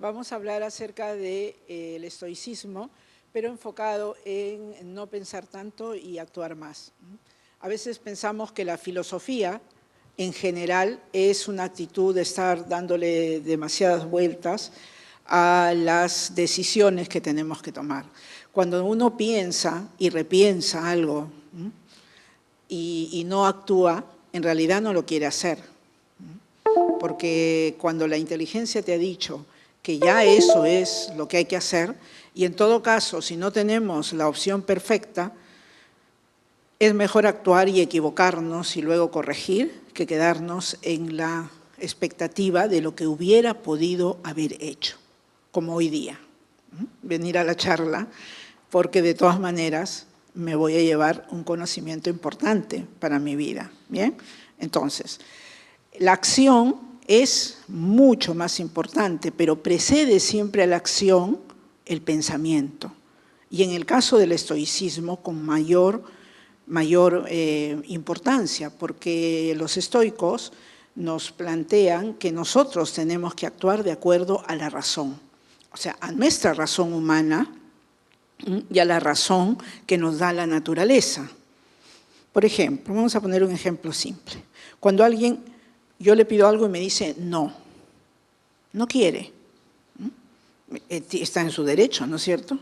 Vamos a hablar acerca del estoicismo, pero enfocado en no pensar tanto y actuar más. A veces pensamos que la filosofía, en general, es una actitud de estar dándole demasiadas vueltas a las decisiones que tenemos que tomar. Cuando uno piensa y repiensa algo y no actúa, en realidad no lo quiere hacer. Porque cuando la inteligencia te ha dicho que ya eso es lo que hay que hacer, y en todo caso, si no tenemos la opción perfecta, es mejor actuar y equivocarnos y luego corregir que quedarnos en la expectativa de lo que hubiera podido haber hecho, como hoy día. Venir a la charla, porque de todas maneras me voy a llevar un conocimiento importante para mi vida. ¿Bien? Entonces, la acción es mucho más importante, pero precede siempre a la acción el pensamiento. Y en el caso del estoicismo, con mayor importancia, porque los estoicos nos plantean que nosotros tenemos que actuar de acuerdo a la razón, o sea, a nuestra razón humana y a la razón que nos da la naturaleza. Por ejemplo, vamos a poner un ejemplo simple. Cuando yo le pido algo y me dice no quiere, está en su derecho, ¿no es cierto?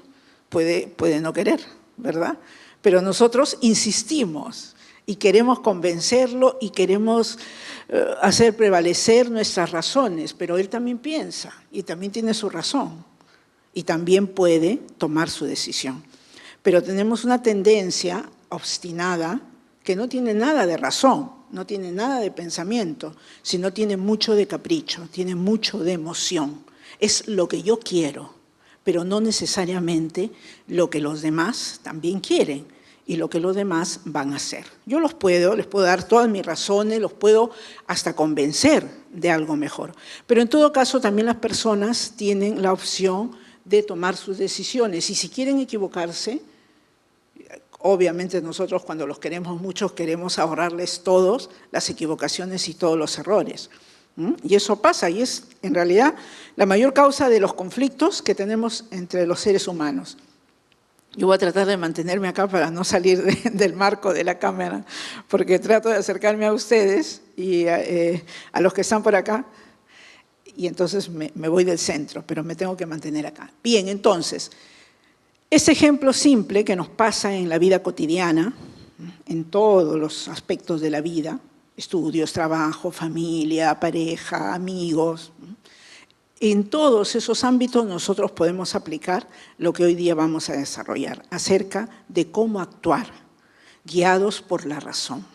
Puede no querer, ¿verdad? Pero nosotros insistimos y queremos convencerlo y queremos hacer prevalecer nuestras razones, pero él también piensa y también tiene su razón y también puede tomar su decisión. Pero tenemos una tendencia obstinada que no tiene nada de razón, no tiene nada de pensamiento, sino tiene mucho de capricho, tiene mucho de emoción. Es lo que yo quiero, pero no necesariamente lo que los demás también quieren y lo que los demás van a hacer. Yo les puedo dar todas mis razones, los puedo hasta convencer de algo mejor. Pero en todo caso también las personas tienen la opción de tomar sus decisiones y si quieren equivocarse, obviamente nosotros cuando los queremos mucho queremos ahorrarles todas las equivocaciones y todos los errores. Y eso pasa y es en realidad la mayor causa de los conflictos que tenemos entre los seres humanos. Yo voy a tratar de mantenerme acá para no salir del marco de la cámara, porque trato de acercarme a ustedes y a los que están por acá, y entonces me voy del centro, pero me tengo que mantener acá. Bien, entonces, este ejemplo simple que nos pasa en la vida cotidiana, en todos los aspectos de la vida, estudios, trabajo, familia, pareja, amigos, en todos esos ámbitos nosotros podemos aplicar lo que hoy día vamos a desarrollar acerca de cómo actuar, guiados por la razón.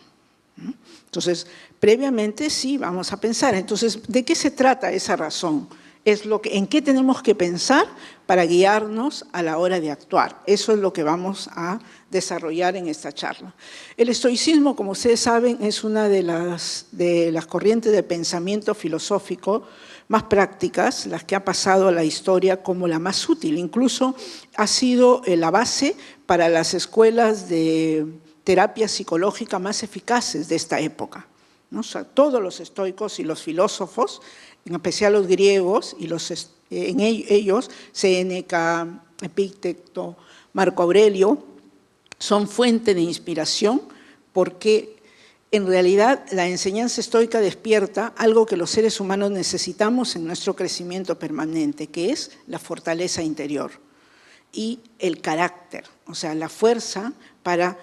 Entonces, previamente sí vamos a pensar, entonces, ¿de qué se trata esa razón? ¿En qué tenemos que pensar para guiarnos a la hora de actuar? Eso es lo que vamos a desarrollar en esta charla. El estoicismo, como ustedes saben, es una de las corrientes de pensamiento filosófico más prácticas, las que ha pasado a la historia como la más útil. Incluso ha sido la base para las escuelas de terapia psicológica más eficaces de esta época, ¿no? O sea, todos los estoicos y los filósofos, en especial los griegos, y en ellos Séneca, Epicteto, Marco Aurelio, son fuente de inspiración porque en realidad la enseñanza estoica despierta algo que los seres humanos necesitamos en nuestro crecimiento permanente, que es la fortaleza interior y el carácter, o sea, la fuerza para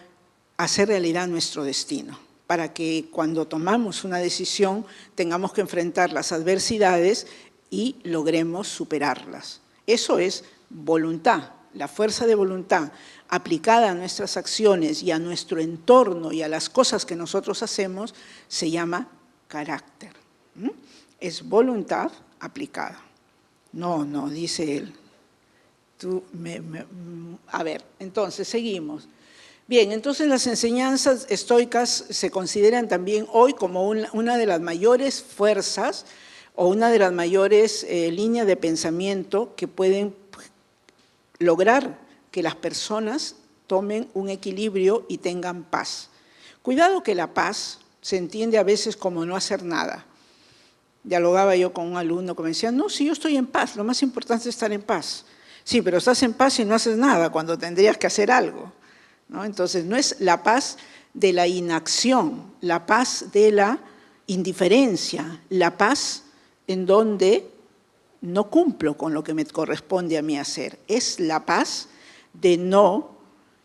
hacer realidad nuestro destino, para que cuando tomamos una decisión tengamos que enfrentar las adversidades y logremos superarlas. Eso es voluntad, la fuerza de voluntad aplicada a nuestras acciones y a nuestro entorno y a las cosas que nosotros hacemos, se llama carácter. Es voluntad aplicada. No, dice él. A ver, entonces seguimos. Bien, entonces las enseñanzas estoicas se consideran también hoy como una de las mayores fuerzas o una de las mayores líneas de pensamiento que pueden lograr que las personas tomen un equilibrio y tengan paz. Cuidado que la paz se entiende a veces como no hacer nada. Dialogaba yo con un alumno que me decía, no, si yo estoy en paz, lo más importante es estar en paz. Sí, pero estás en paz y no haces nada cuando tendrías que hacer algo, ¿no? Entonces, no es la paz de la inacción, la paz de la indiferencia, la paz en donde no cumplo con lo que me corresponde a mí hacer. Es la paz de no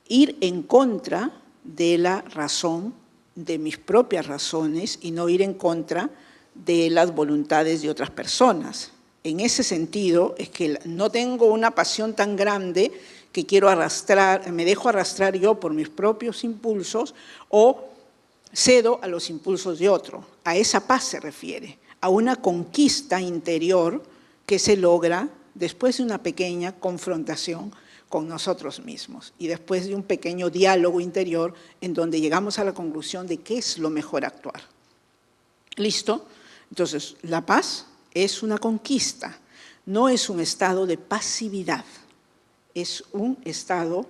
ir en contra de la razón, de mis propias razones, y no ir en contra de las voluntades de otras personas. En ese sentido, es que no tengo una pasión tan grande que quiero arrastrar, me dejo arrastrar yo por mis propios impulsos o cedo a los impulsos de otro. A esa paz se refiere, a una conquista interior que se logra después de una pequeña confrontación con nosotros mismos y después de un pequeño diálogo interior en donde llegamos a la conclusión de qué es lo mejor actuar. ¿Listo? Entonces, la paz es una conquista, no es un estado de pasividad, es un estado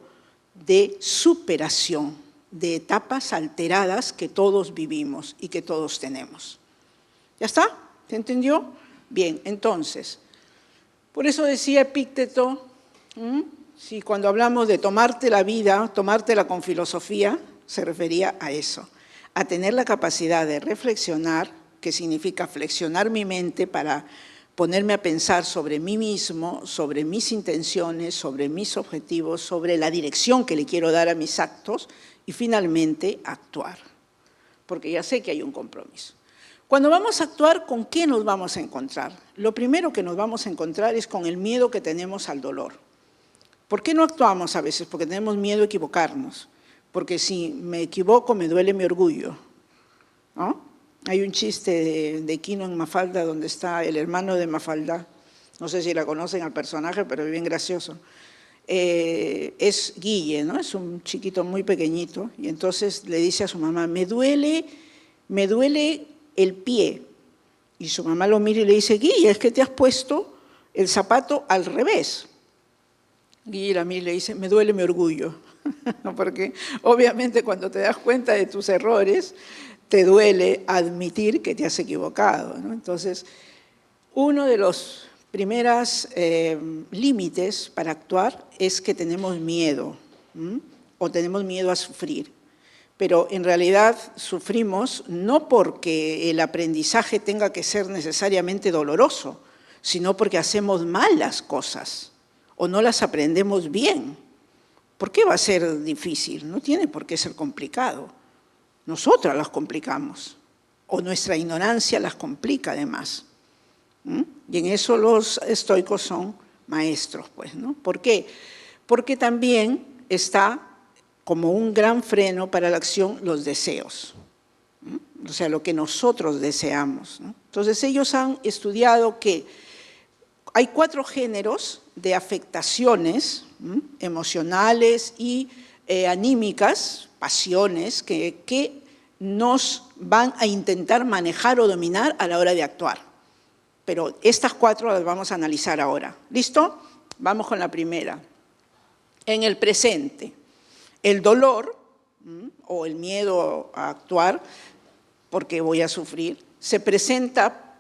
de superación, de etapas alteradas que todos vivimos y que todos tenemos. ¿Ya está? ¿Se entendió? Bien, entonces, por eso decía Epícteto, si cuando hablamos de tomarte la vida, tomártela con filosofía, se refería a eso, a tener la capacidad de reflexionar, que significa flexionar mi mente para ponerme a pensar sobre mí mismo, sobre mis intenciones, sobre mis objetivos, sobre la dirección que le quiero dar a mis actos y finalmente actuar, porque ya sé que hay un compromiso. Cuando vamos a actuar, ¿con qué nos vamos a encontrar? Lo primero que nos vamos a encontrar es con el miedo que tenemos al dolor. ¿Por qué no actuamos a veces? Porque tenemos miedo a equivocarnos, porque si me equivoco me duele mi orgullo, ¿no? Hay un chiste de Quino en Mafalda donde está el hermano de Mafalda, no sé si la conocen al personaje, pero es bien gracioso. Es Guille, ¿no? Es un chiquito muy pequeñito y entonces le dice a su mamá, me duele el pie. Y su mamá lo mira y le dice, Guille, es que te has puesto el zapato al revés. Guille la mira y le dice, me duele mi orgullo. Porque obviamente cuando te das cuenta de tus errores, te duele admitir que te has equivocado, ¿no? Entonces, uno de los primeros límites para actuar es que tenemos miedo, o tenemos miedo a sufrir. Pero en realidad sufrimos no porque el aprendizaje tenga que ser necesariamente doloroso, sino porque hacemos mal las cosas o no las aprendemos bien. ¿Por qué va a ser difícil? No tiene por qué ser complicado. Nosotras las complicamos, o nuestra ignorancia las complica además. Y en eso los estoicos son maestros, pues, ¿no? ¿Por qué? Porque también está como un gran freno para la acción los deseos, o sea, lo que nosotros deseamos, ¿no? Entonces ellos han estudiado que hay 4 géneros de afectaciones emocionales y anímicas, pasiones, que nos van a intentar manejar o dominar a la hora de actuar. Pero estas 4 las vamos a analizar ahora. ¿Listo? Vamos con la primera. En el presente, el dolor o el miedo a actuar, porque voy a sufrir, se presenta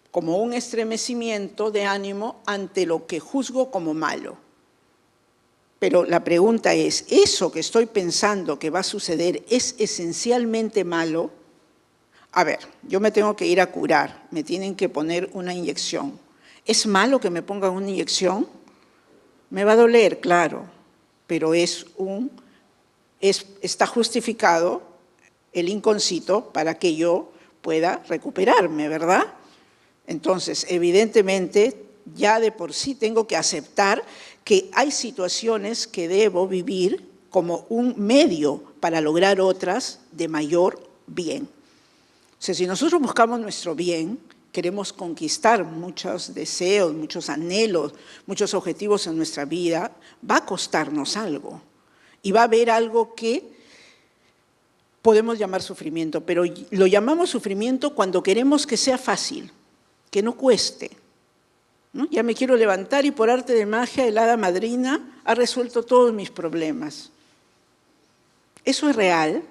como un estremecimiento de ánimo ante lo que juzgo como malo. Pero la pregunta es, ¿eso que estoy pensando que va a suceder es esencialmente malo? A ver, yo me tengo que ir a curar, me tienen que poner una inyección. ¿Es malo que me pongan una inyección? Me va a doler, claro, pero está justificado el inconsito para que yo pueda recuperarme, ¿verdad? Entonces, evidentemente, ya de por sí tengo que aceptar que hay situaciones que debo vivir como un medio para lograr otras de mayor bien. O sea, si nosotros buscamos nuestro bien, queremos conquistar muchos deseos, muchos anhelos, muchos objetivos en nuestra vida, va a costarnos algo. Y va a haber algo que podemos llamar sufrimiento, pero lo llamamos sufrimiento cuando queremos que sea fácil, que no cueste, ¿no? Ya me quiero levantar y por arte de magia el hada madrina ha resuelto todos mis problemas. ¿Eso es real?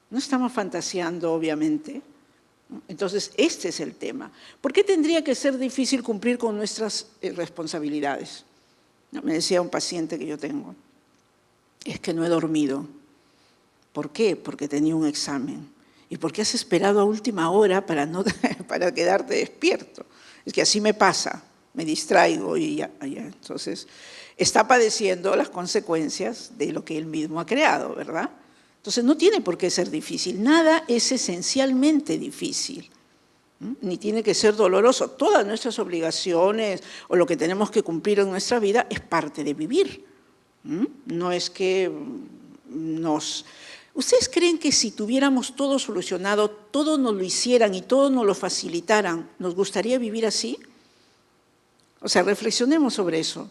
No estamos fantaseando, obviamente. Entonces, este es el tema. ¿Por qué tendría que ser difícil cumplir con nuestras responsabilidades? Me decía un paciente que yo tengo, es que no he dormido. ¿Por qué? Porque tenía un examen. ¿Y por qué has esperado a última hora para quedarte despierto? Es que así me pasa, me distraigo y ya. Entonces, está padeciendo las consecuencias de lo que él mismo ha creado, ¿verdad? Entonces, no tiene por qué ser difícil. Nada es esencialmente difícil, ni tiene que ser doloroso. Todas nuestras obligaciones o lo que tenemos que cumplir en nuestra vida es parte de vivir. No es que ¿Ustedes creen que si tuviéramos todo solucionado, todo nos lo hicieran y todo nos lo facilitaran, nos gustaría vivir así? O sea, reflexionemos sobre eso.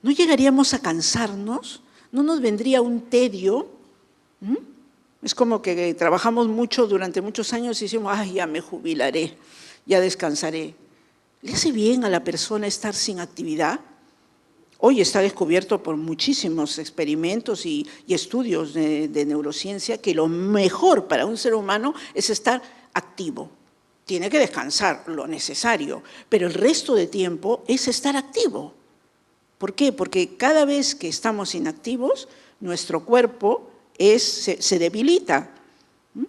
¿No llegaríamos a cansarnos? ¿No nos vendría un tedio? Es como que trabajamos mucho durante muchos años y decimos, ay, ya me jubilaré, ya descansaré. ¿Le hace bien a la persona estar sin actividad? Hoy está descubierto por muchísimos experimentos y estudios de neurociencia que lo mejor para un ser humano es estar activo. Tiene que descansar lo necesario, pero el resto de tiempo es estar activo. ¿Por qué? Porque cada vez que estamos inactivos, nuestro cuerpo se debilita.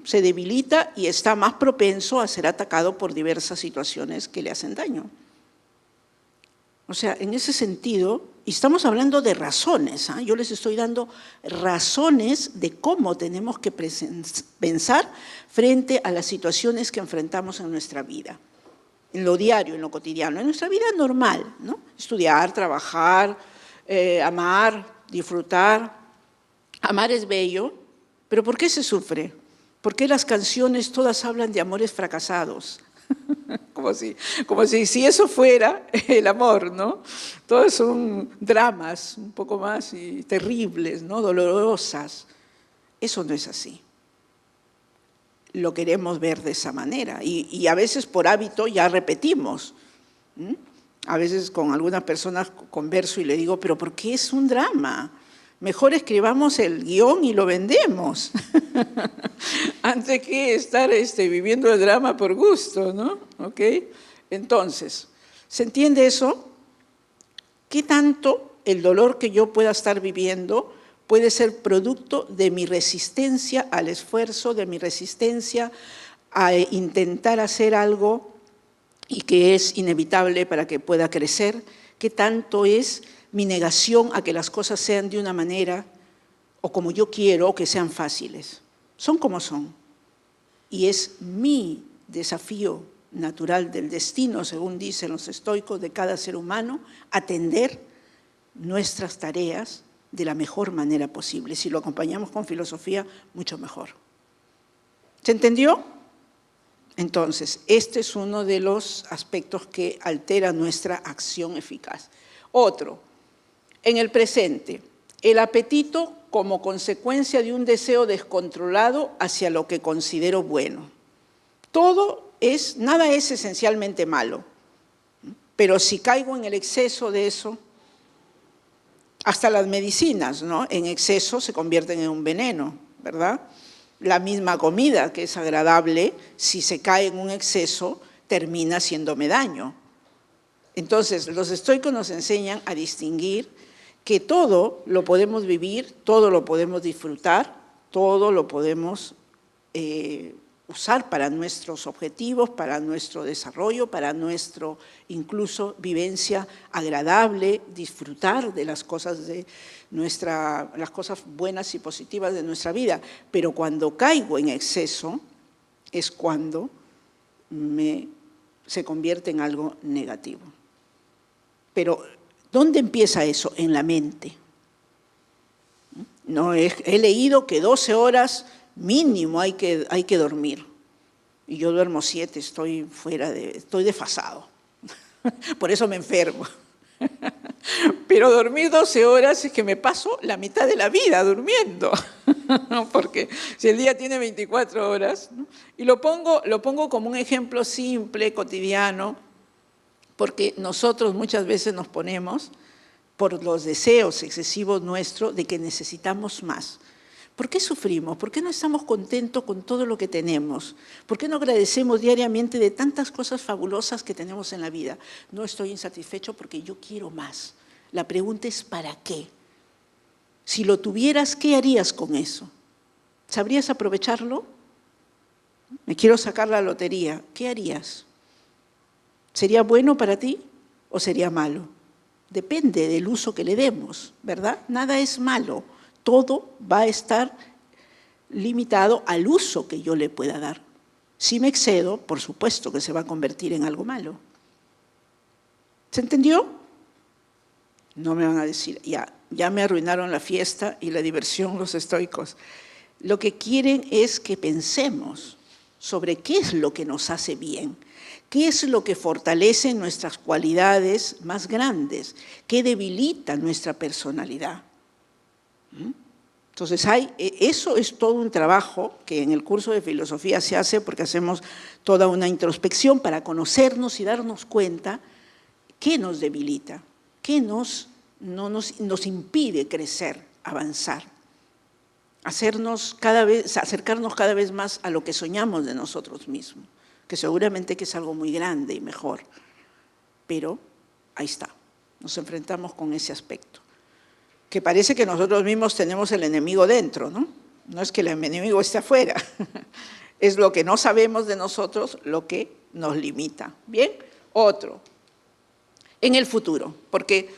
Se debilita y está más propenso a ser atacado por diversas situaciones que le hacen daño. O sea, en ese sentido, y estamos hablando de razones, yo les estoy dando razones de cómo tenemos que pensar frente a las situaciones que enfrentamos en nuestra vida, en lo diario, en lo cotidiano, en nuestra vida normal, ¿no? Estudiar, trabajar, amar, disfrutar. Amar es bello, pero ¿por qué se sufre? ¿Por qué las canciones todas hablan de amores fracasados? Como si eso fuera el amor, ¿no? Todos son dramas un poco más terribles, ¿no? Dolorosas. Eso no es así. Lo queremos ver de esa manera y a veces por hábito ya repetimos. A veces con algunas personas converso y le digo, pero ¿por qué es un drama? Mejor escribamos el guión y lo vendemos, antes que estar viviendo el drama por gusto, ¿no? ¿Ok? Entonces, ¿se entiende eso? ¿Qué tanto el dolor que yo pueda estar viviendo puede ser producto de mi resistencia al esfuerzo, de mi resistencia a intentar hacer algo y que es inevitable para que pueda crecer? ¿Qué tanto es mi negación a que las cosas sean de una manera o como yo quiero o que sean fáciles? Son como son. Y es mi desafío natural del destino, según dicen los estoicos, de cada ser humano, atender nuestras tareas de la mejor manera posible. Si lo acompañamos con filosofía, mucho mejor. ¿Se entendió? Entonces, este es uno de los aspectos que altera nuestra acción eficaz. Otro, en el presente, el apetito como consecuencia de un deseo descontrolado hacia lo que considero bueno. Nada es esencialmente malo, pero si caigo en el exceso de eso, hasta las medicinas, ¿no? En exceso se convierten en un veneno, ¿verdad? La misma comida que es agradable, si se cae en un exceso, termina haciéndome daño. Entonces, los estoicos nos enseñan a distinguir que todo lo podemos vivir, todo lo podemos disfrutar, todo lo podemos usar para nuestros objetivos, para nuestro desarrollo, para nuestro incluso vivencia agradable, disfrutar de las cosas las cosas buenas y positivas de nuestra vida. Pero cuando caigo en exceso es cuando se convierte en algo negativo. Pero ¿dónde empieza eso? En la mente. No, he leído que 12 horas mínimo hay que dormir. Y yo duermo 7, estoy desfasado. Por eso me enfermo. Pero dormir 12 horas es que me paso la mitad de la vida durmiendo. Porque si el día tiene 24 horas, ¿no? Y lo pongo como un ejemplo simple, cotidiano, porque nosotros muchas veces nos ponemos por los deseos excesivos nuestros de que necesitamos más. ¿Por qué sufrimos? ¿Por qué no estamos contentos con todo lo que tenemos? ¿Por qué no agradecemos diariamente de tantas cosas fabulosas que tenemos en la vida? No estoy insatisfecho porque yo quiero más. La pregunta es ¿para qué? Si lo tuvieras, ¿qué harías con eso? ¿Sabrías aprovecharlo? Me quiero sacar la lotería. ¿Qué harías? ¿Sería bueno para ti o sería malo? Depende del uso que le demos, ¿verdad? Nada es malo. Todo va a estar limitado al uso que yo le pueda dar. Si me excedo, por supuesto que se va a convertir en algo malo. ¿Se entendió? No me van a decir, ya me arruinaron la fiesta y la diversión los estoicos. Lo que quieren es que pensemos sobre qué es lo que nos hace bien, qué es lo que fortalece nuestras cualidades más grandes, qué debilita nuestra personalidad. Entonces, eso es todo un trabajo que en el curso de filosofía se hace porque hacemos toda una introspección para conocernos y darnos cuenta qué nos debilita, qué nos impide crecer, avanzar, acercarnos cada vez más a lo que soñamos de nosotros mismos, que seguramente que es algo muy grande y mejor, pero ahí está, nos enfrentamos con ese aspecto. Que parece que nosotros mismos tenemos el enemigo dentro, ¿no? No es que el enemigo esté afuera, es lo que no sabemos de nosotros lo que nos limita. Bien, otro, en el futuro, porque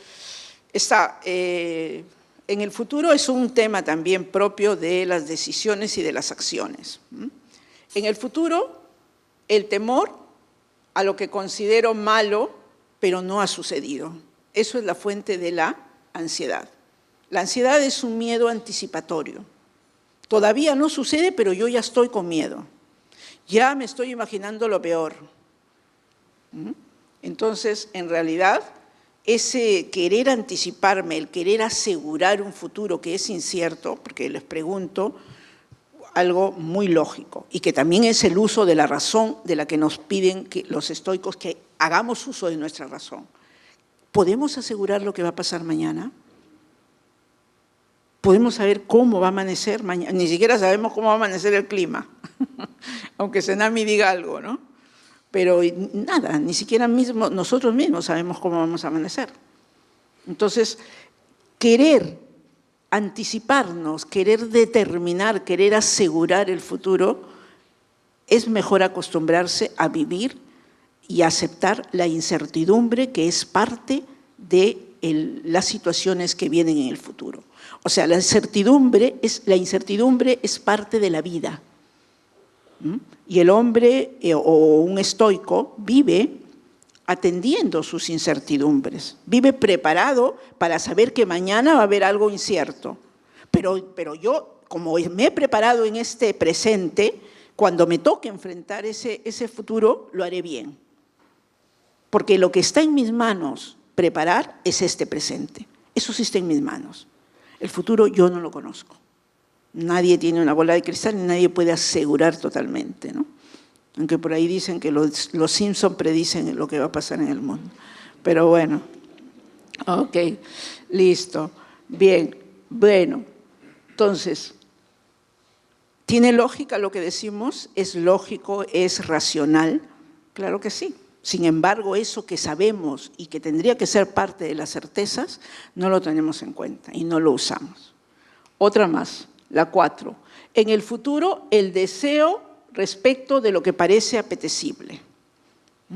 en el futuro es un tema también propio de las decisiones y de las acciones. En el futuro, el temor a lo que considero malo, pero no ha sucedido. Eso es la fuente de la ansiedad. La ansiedad es un miedo anticipatorio. Todavía no sucede, pero yo ya estoy con miedo. Ya me estoy imaginando lo peor. Entonces, en realidad, ese querer anticiparme, el querer asegurar un futuro que es incierto, porque les pregunto algo muy lógico, y que también es el uso de la razón de la que nos piden los estoicos que hagamos uso de nuestra razón. ¿Podemos asegurar lo que va a pasar mañana? ¿Podemos saber cómo va a amanecer mañana? Ni siquiera sabemos cómo va a amanecer el clima, aunque Senami diga algo, ¿no? Pero nada, ni siquiera nosotros mismos sabemos cómo vamos a amanecer. Entonces, querer anticiparnos, querer determinar, querer asegurar el futuro, es mejor acostumbrarse a vivir y a aceptar la incertidumbre que es parte de las situaciones que vienen en el futuro. O sea, la incertidumbre es parte de la vida. Y el hombre o un estoico vive atendiendo sus incertidumbres, vive preparado para saber que mañana va a haber algo incierto. Pero yo, como me he preparado en este presente, cuando me toque enfrentar ese futuro, lo haré bien. Porque lo que está en mis manos preparar es este presente. Eso sí está en mis manos. El futuro yo no lo conozco. Nadie tiene una bola de cristal y nadie puede asegurar totalmente, ¿no? Aunque por ahí dicen que los Simpson predicen lo que va a pasar en el mundo. Pero bueno, ok, listo. Bien, bueno, entonces, ¿tiene lógica lo que decimos? ¿Es lógico? ¿Es racional? Claro que sí. Sin embargo, eso que sabemos y que tendría que ser parte de las certezas, no lo tenemos en cuenta y no lo usamos. Otra más, la 4. En el futuro, el deseo respecto de lo que parece apetecible.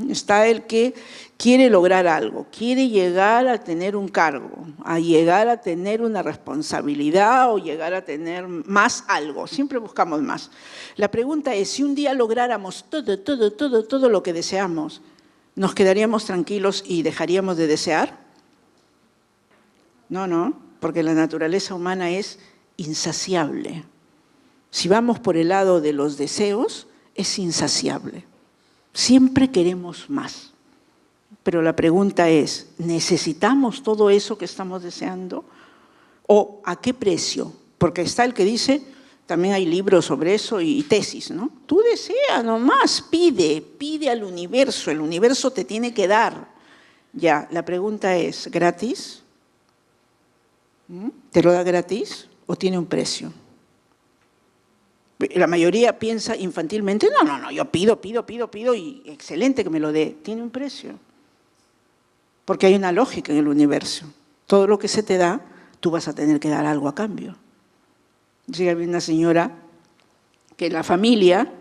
Está el que quiere lograr algo, quiere llegar a tener un cargo, a llegar a tener una responsabilidad o llegar a tener más algo. Siempre buscamos más. La pregunta es, si un día lográramos todo lo que deseamos, ¿nos quedaríamos tranquilos y dejaríamos de desear? No, porque la naturaleza humana es insaciable. Si vamos por el lado de los deseos, es insaciable. Siempre queremos más. Pero la pregunta es, ¿necesitamos todo eso que estamos deseando? ¿O a qué precio? Porque está el que dice, también hay libros sobre eso y tesis, ¿no? Tú desea nomás, pide al universo, el universo te tiene que dar. Ya, la pregunta es, ¿gratis? ¿Te lo da gratis o tiene un precio? La mayoría piensa infantilmente, no, yo pido y excelente que me lo dé. Tiene un precio. Porque hay una lógica en el universo. Todo lo que se te da, tú vas a tener que dar algo a cambio. Llega una señora que la familia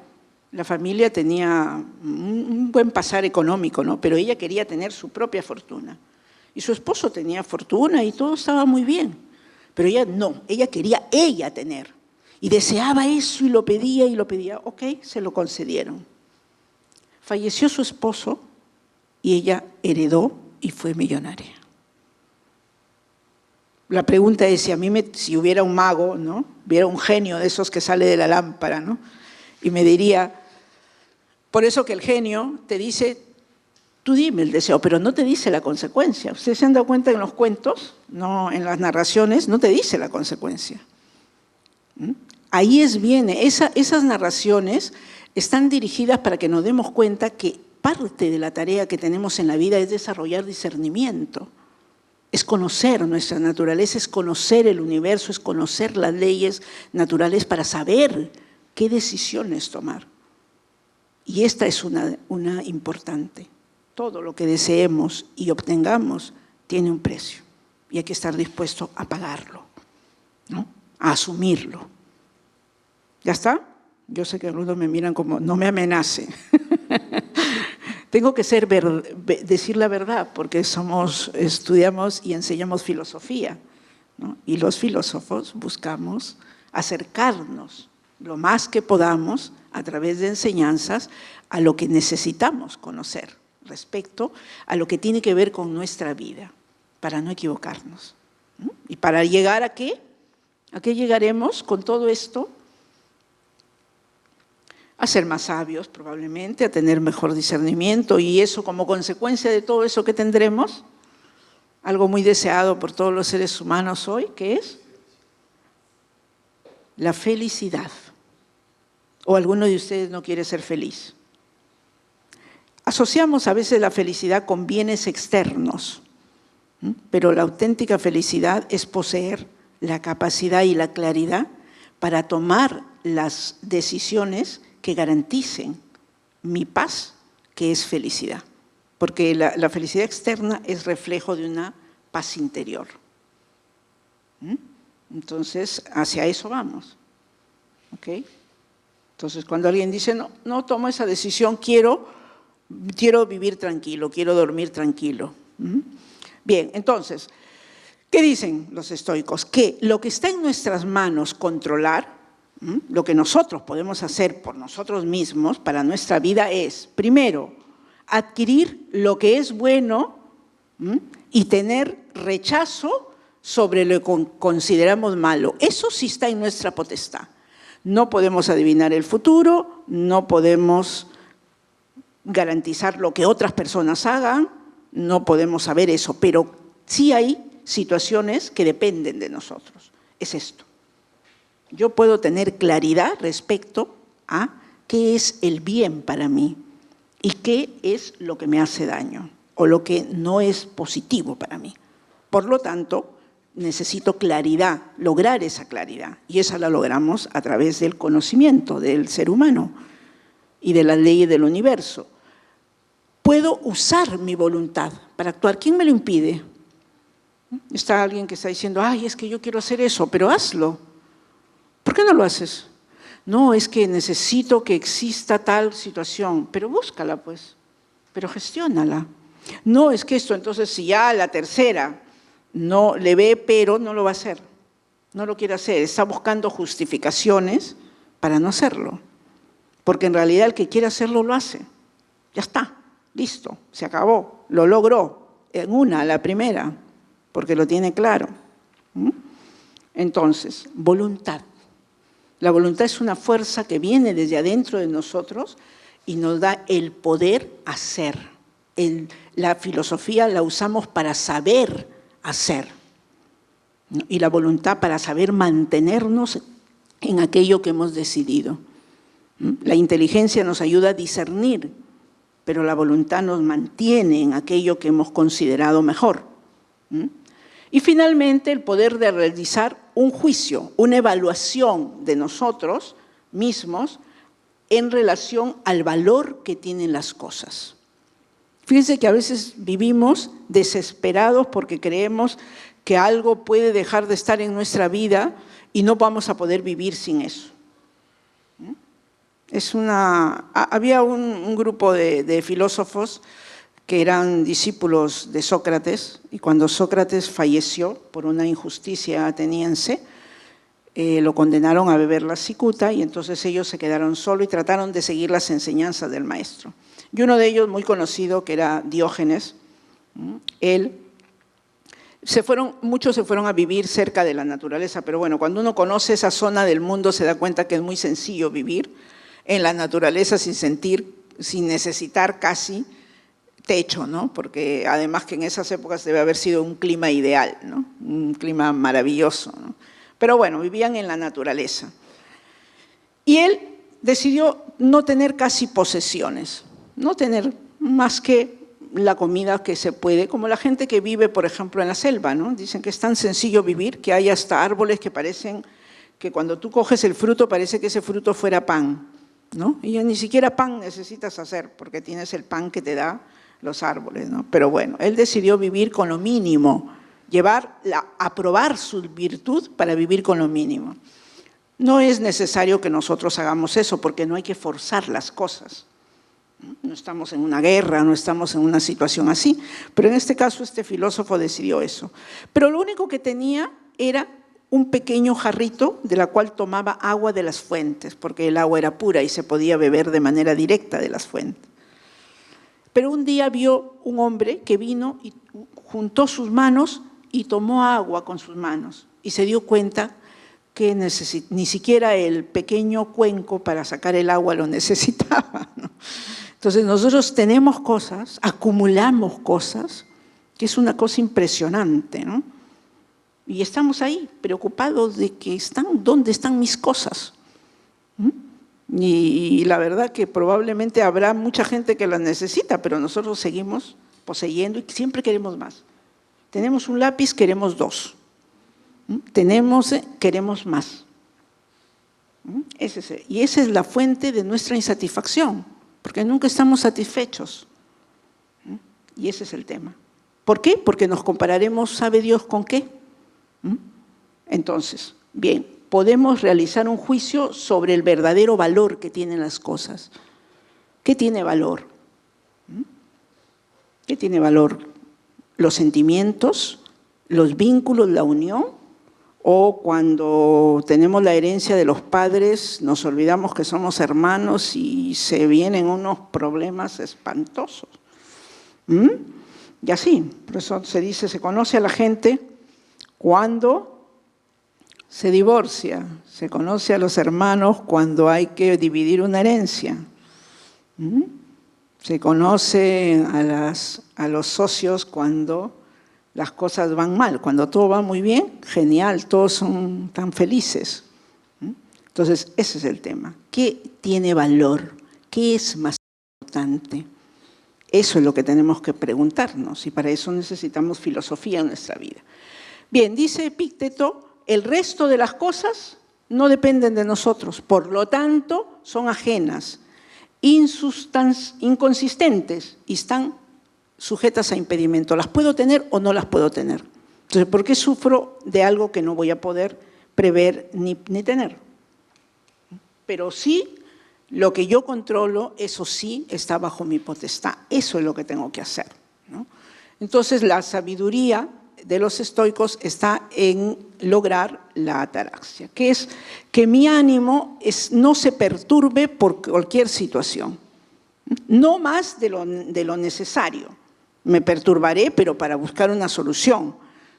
tenía un buen pasar económico, ¿no? Pero ella quería tener su propia fortuna. Y su esposo tenía fortuna y todo estaba muy bien. Pero ella no, ella quería tener. Y deseaba eso y lo pedía. Ok, se lo concedieron. Falleció su esposo y ella heredó y fue millonaria. La pregunta es, si hubiera un mago, ¿no? Hubiera un genio de esos que sale de la lámpara, ¿no? Y me diría, por eso que el genio te dice, tú dime el deseo, pero no te dice la consecuencia. Ustedes se han dado cuenta en los cuentos, no, en las narraciones, no te dice la consecuencia. Ahí viene, esas narraciones están dirigidas para que nos demos cuenta que parte de la tarea que tenemos en la vida es desarrollar discernimiento. Es conocer nuestra naturaleza, es conocer el universo, es conocer las leyes naturales para saber qué decisiones tomar. Y esta es una importante. Todo lo que deseemos y obtengamos tiene un precio y hay que estar dispuesto a pagarlo, ¿no? A asumirlo. ¿Ya está? Yo sé que algunos me miran como, no me amenace. Tengo que decir la verdad porque estudiamos y enseñamos filosofía, ¿no? Y los filósofos buscamos acercarnos lo más que podamos a través de enseñanzas a lo que necesitamos conocer respecto a lo que tiene que ver con nuestra vida, para no equivocarnos. ¿No? ¿Y para llegar a qué? ¿A qué llegaremos con todo esto? A ser más sabios probablemente, a tener mejor discernimiento y eso como consecuencia de todo eso que tendremos, algo muy deseado por todos los seres humanos hoy, ¿qué es? La felicidad. ¿O alguno de ustedes no quiere ser feliz? Asociamos a veces la felicidad con bienes externos, pero la auténtica felicidad es poseer la capacidad y la claridad para tomar las decisiones que garanticen mi paz, que es felicidad. Porque la felicidad externa es reflejo de una paz interior. Entonces, hacia eso vamos. ¿Ok? Entonces, cuando alguien dice, no tomo esa decisión, quiero vivir tranquilo, quiero dormir tranquilo. Bien, entonces, ¿qué dicen los estoicos? Que lo que está en nuestras manos controlar, lo que nosotros podemos hacer por nosotros mismos para nuestra vida es, primero, adquirir lo que es bueno y tener rechazo sobre lo que consideramos malo. Eso sí está en nuestra potestad. No podemos adivinar el futuro, no podemos garantizar lo que otras personas hagan, no podemos saber eso, pero sí hay situaciones que dependen de nosotros. Es esto. Yo puedo tener claridad respecto a qué es el bien para mí y qué es lo que me hace daño o lo que no es positivo para mí. Por lo tanto, necesito claridad, lograr esa claridad. Y esa la logramos a través del conocimiento del ser humano y de las leyes del universo. Puedo usar mi voluntad para actuar. ¿Quién me lo impide? Está alguien que está diciendo, ay, es que yo quiero hacer eso, pero hazlo. ¿Por qué no lo haces? No, es que necesito que exista tal situación, pero búscala pues, pero gestiónala. No, es que esto, entonces si ya la tercera no le ve, pero no lo va a hacer, no lo quiere hacer, está buscando justificaciones para no hacerlo, porque en realidad el que quiere hacerlo lo hace, ya está, listo, se acabó, lo logró en la primera, porque lo tiene claro. Entonces, voluntad. La voluntad es una fuerza que viene desde adentro de nosotros y nos da el poder hacer. La filosofía la usamos para saber hacer. Y la voluntad para saber mantenernos en aquello que hemos decidido. La inteligencia nos ayuda a discernir, pero la voluntad nos mantiene en aquello que hemos considerado mejor. Y finalmente el poder de realizar un juicio, una evaluación de nosotros mismos en relación al valor que tienen las cosas. Fíjense que a veces vivimos desesperados porque creemos que algo puede dejar de estar en nuestra vida y no vamos a poder vivir sin eso. Había un grupo de filósofos que eran discípulos de Sócrates, y cuando Sócrates falleció por una injusticia ateniense, lo condenaron a beber la cicuta, y entonces ellos se quedaron solos y trataron de seguir las enseñanzas del maestro. Y uno de ellos, muy conocido, que era Diógenes, muchos se fueron a vivir cerca de la naturaleza, pero bueno, cuando uno conoce esa zona del mundo se da cuenta que es muy sencillo vivir en la naturaleza sin necesitar casi techo, ¿no? Porque además que en esas épocas debe haber sido un clima ideal, ¿no? Un clima maravilloso, ¿no? Pero bueno, vivían en la naturaleza. Y él decidió no tener casi posesiones, no tener más que la comida que se puede, como la gente que vive, por ejemplo, en la selva, ¿no? Dicen que es tan sencillo vivir que hay hasta árboles que parecen que cuando tú coges el fruto parece que ese fruto fuera pan, ¿no? Y ni siquiera pan necesitas hacer porque tienes el pan que te da los árboles, ¿no? Pero bueno, él decidió vivir con lo mínimo, a probar su virtud para vivir con lo mínimo. No es necesario que nosotros hagamos eso porque no hay que forzar las cosas. No estamos en una guerra, no estamos en una situación así, pero en este caso este filósofo decidió eso. Pero lo único que tenía era un pequeño jarrito de la cual tomaba agua de las fuentes, porque el agua era pura y se podía beber de manera directa de las fuentes. Pero un día vio un hombre que vino y juntó sus manos y tomó agua con sus manos y se dio cuenta que ni siquiera el pequeño cuenco para sacar el agua lo necesitaba, ¿no? Entonces nosotros tenemos cosas, acumulamos cosas, que es una cosa impresionante, ¿no? Y estamos ahí preocupados de que ¿dónde están mis cosas? Y la verdad que probablemente habrá mucha gente que las necesita, pero nosotros seguimos poseyendo y siempre queremos más. Tenemos un lápiz, queremos dos. Queremos más. Y esa es la fuente de nuestra insatisfacción, porque nunca estamos satisfechos. Y ese es el tema. ¿Por qué? Porque nos compararemos, ¿sabe Dios con qué? Entonces, bien, podemos realizar un juicio sobre el verdadero valor que tienen las cosas. ¿Qué tiene valor? ¿Qué tiene valor? ¿Los sentimientos, los vínculos, la unión? ¿O cuando tenemos la herencia de los padres, nos olvidamos que somos hermanos y se vienen unos problemas espantosos? Y así, por eso se dice, se conoce a la gente cuando se divorcia, se conoce a los hermanos cuando hay que dividir una herencia. Se conoce a los socios cuando las cosas van mal. Cuando todo va muy bien, genial, todos son tan felices. Entonces, ese es el tema. ¿Qué tiene valor? ¿Qué es más importante? Eso es lo que tenemos que preguntarnos y para eso necesitamos filosofía en nuestra vida. Bien, dice Epícteto, el resto de las cosas no dependen de nosotros, por lo tanto son ajenas, inconsistentes y están sujetas a impedimento. ¿Las puedo tener o no las puedo tener? Entonces, ¿por qué sufro de algo que no voy a poder prever ni tener? Pero sí, lo que yo controlo, eso sí está bajo mi potestad. Eso es lo que tengo que hacer, ¿no? Entonces, la sabiduría de los estoicos está en lograr la ataraxia, que es que mi ánimo no se perturbe por cualquier situación, no más de lo necesario. Me perturbaré, pero para buscar una solución,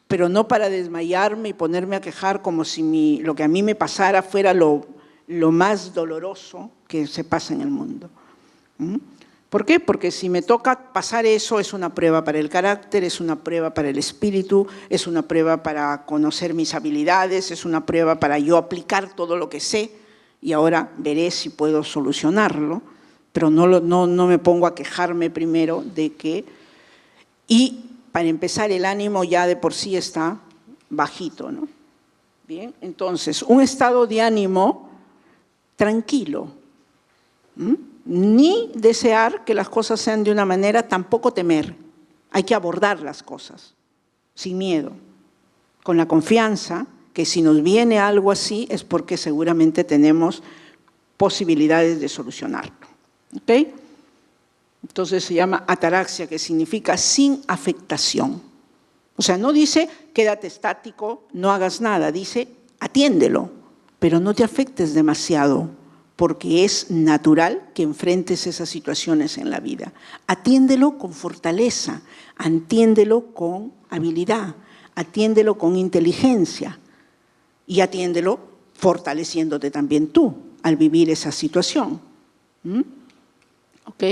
pero no para desmayarme y ponerme a quejar como si lo que a mí me pasara fuera lo más doloroso que se pasa en el mundo. ¿Por qué? Porque si me toca pasar eso, es una prueba para el carácter, es una prueba para el espíritu, es una prueba para conocer mis habilidades, es una prueba para yo aplicar todo lo que sé y ahora veré si puedo solucionarlo, pero no me pongo a quejarme primero de que… Y para empezar, el ánimo ya de por sí está bajito, ¿no? Bien, entonces, un estado de ánimo tranquilo. Ni desear que las cosas sean de una manera, tampoco temer. Hay que abordar las cosas sin miedo, con la confianza que si nos viene algo así es porque seguramente tenemos posibilidades de solucionarlo. ¿Ok? Entonces se llama ataraxia, que significa sin afectación. O sea, no dice quédate estático, no hagas nada, dice atiéndelo, pero no te afectes demasiado, porque es natural que enfrentes esas situaciones en la vida. Atiéndelo con fortaleza, atiéndelo con habilidad, atiéndelo con inteligencia y atiéndelo fortaleciéndote también tú al vivir esa situación. ¿Ok?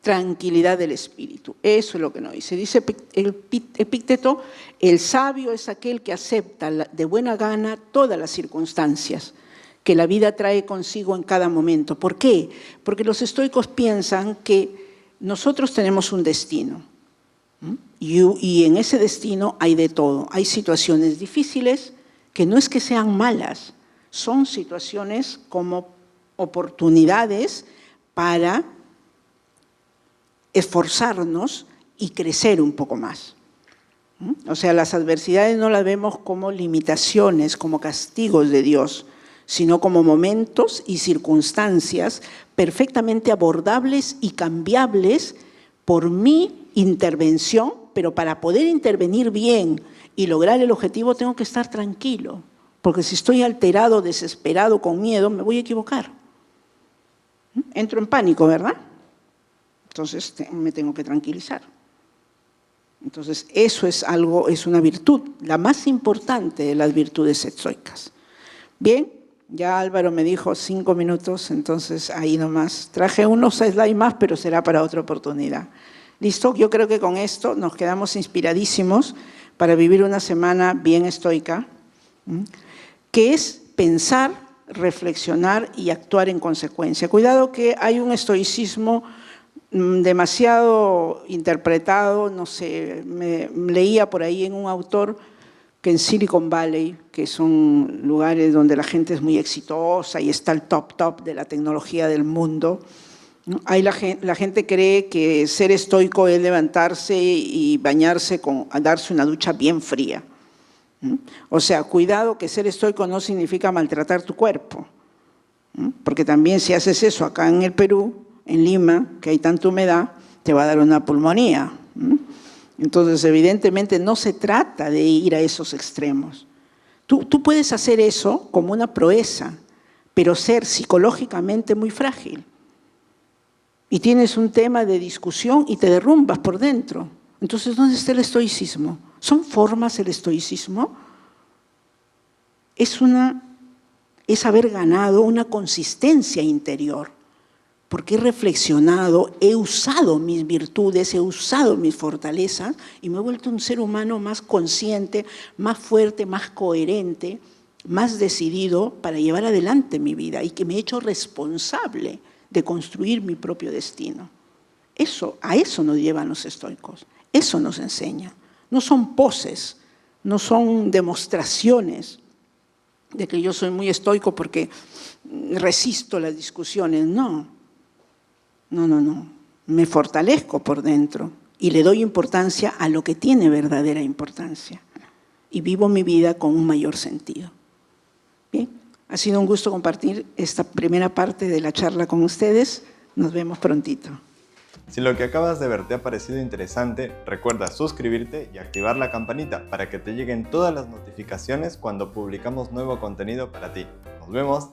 Tranquilidad del espíritu, eso es lo que nos dice. Dice Epicteto, el sabio es aquel que acepta de buena gana todas las circunstancias que la vida trae consigo en cada momento. ¿Por qué? Porque los estoicos piensan que nosotros tenemos un destino y en ese destino hay de todo. Hay situaciones difíciles que no es que sean malas, son situaciones como oportunidades para esforzarnos y crecer un poco más. O sea, las adversidades no las vemos como limitaciones, como castigos de Dios, sino como momentos y circunstancias perfectamente abordables y cambiables por mi intervención, pero para poder intervenir bien y lograr el objetivo tengo que estar tranquilo, porque si estoy alterado, desesperado, con miedo, me voy a equivocar. Entro en pánico, ¿verdad? Entonces me tengo que tranquilizar. Entonces eso es algo, es una virtud, la más importante de las virtudes estoicas. Bien, ya Álvaro me dijo 5 minutos, entonces ahí nomás. Traje unos slides más, pero será para otra oportunidad. ¿Listo? Yo creo que con esto nos quedamos inspiradísimos para vivir una semana bien estoica, que es pensar, reflexionar y actuar en consecuencia. Cuidado que hay un estoicismo demasiado interpretado, no sé, me leía por ahí en un autor que en Silicon Valley, que son lugares donde la gente es muy exitosa y está el top de la tecnología del mundo, ¿no? Ahí la gente cree que ser estoico es levantarse y bañarse, darse una ducha bien fría. O sea, cuidado que ser estoico no significa maltratar tu cuerpo, porque también si haces eso acá en el Perú, en Lima, que hay tanta humedad, te va a dar una pulmonía. Entonces, evidentemente, no se trata de ir a esos extremos. Tú puedes hacer eso como una proeza, pero ser psicológicamente muy frágil. Y tienes un tema de discusión y te derrumbas por dentro. Entonces, ¿dónde está el estoicismo? ¿Son formas el estoicismo? Es haber ganado una consistencia interior. Porque he reflexionado, he usado mis virtudes, he usado mis fortalezas y me he vuelto un ser humano más consciente, más fuerte, más coherente, más decidido para llevar adelante mi vida y que me he hecho responsable de construir mi propio destino. A eso nos llevan los estoicos, eso nos enseña. No son poses, no son demostraciones de que yo soy muy estoico porque resisto las discusiones, no. No. Me fortalezco por dentro y le doy importancia a lo que tiene verdadera importancia. Y vivo mi vida con un mayor sentido. Bien, ha sido un gusto compartir esta primera parte de la charla con ustedes. Nos vemos prontito. Si lo que acabas de ver te ha parecido interesante, recuerda suscribirte y activar la campanita para que te lleguen todas las notificaciones cuando publicamos nuevo contenido para ti. Nos vemos.